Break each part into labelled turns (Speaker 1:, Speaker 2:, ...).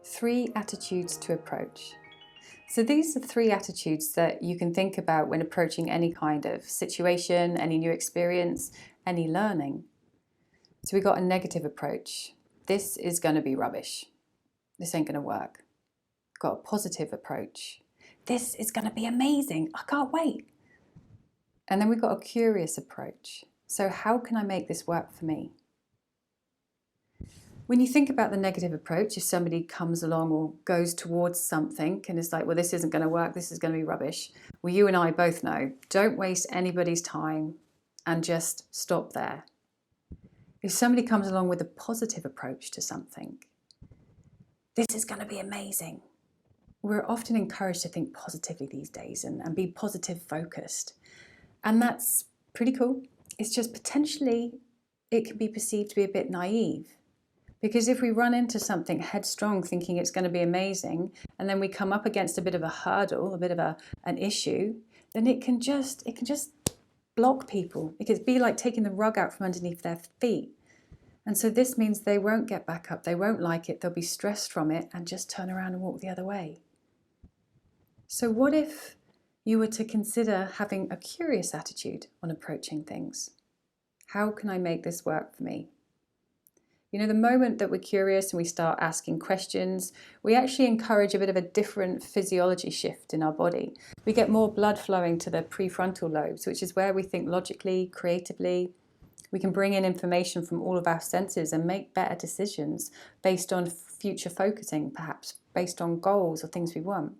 Speaker 1: 3 attitudes to approach. So these are 3 attitudes that you can think about when approaching any kind of situation, any new experience, any learning. So we got a negative approach. This is going to be rubbish. This ain't going to work. Got a positive approach. This is going to be amazing. I can't wait. And then we've got a curious approach. So how can I make this work for me? When you think about the negative approach, if somebody comes along or goes towards something and is like, well, this isn't going to work, this is going to be rubbish. Well, you and I both know, don't waste anybody's time and just stop there. If somebody comes along with a positive approach to something, this is going to be amazing. We're often encouraged to think positively these days and be positive focused. And that's pretty cool. It's just potentially it can be perceived to be a bit naive. Because if we run into something headstrong thinking it's going to be amazing, and then we come up against a bit of a hurdle, a bit of an issue, then it can just block people. It can be like taking the rug out from underneath their feet. And so this means they won't get back up, they won't like it, they'll be stressed from it and just turn around and walk the other way. So what if you were to consider having a curious attitude on approaching things? How can I make this work for me? You know, the moment that we're curious and we start asking questions, we actually encourage a bit of a different physiology shift in our body. We get more blood flowing to the prefrontal lobes, which is where we think logically, creatively. We can bring in information from all of our senses and make better decisions based on future focusing, perhaps based on goals or things we want.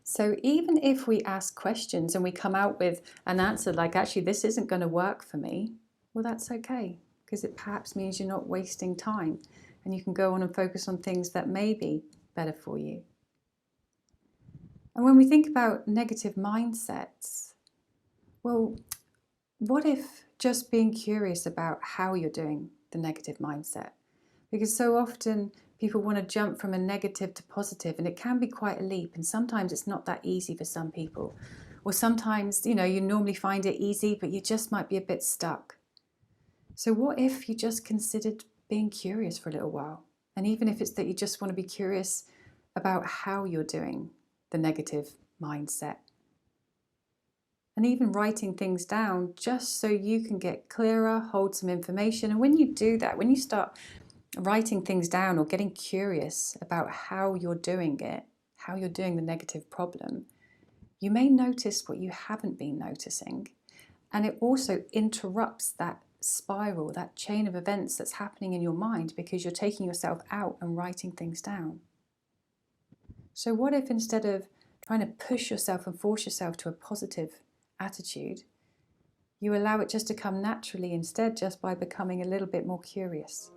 Speaker 1: So even if we ask questions and we come out with an answer like, actually, this isn't going to work for me, well, that's okay. Because it perhaps means you're not wasting time and you can go on and focus on things that may be better for you. And when we think about negative mindsets, well, what if just being curious about how you're doing the negative mindset? Because so often people want to jump from a negative to positive, and it can be quite a leap, and sometimes it's not that easy for some people. Or sometimes, you normally find it easy, but you just might be a bit stuck. So what if you just considered being curious for a little while? And even if it's that you just want to be curious about how you're doing the negative mindset. And even writing things down just so you can get clearer, hold some information. And when you do that, when you start writing things down or getting curious about how you're doing it, how you're doing the negative problem, you may notice what you haven't been noticing. And it also interrupts that spiral, that chain of events that's happening in your mind because you're taking yourself out and writing things down. So what if instead of trying to push yourself and force yourself to a positive attitude, you allow it just to come naturally instead, just by becoming a little bit more curious?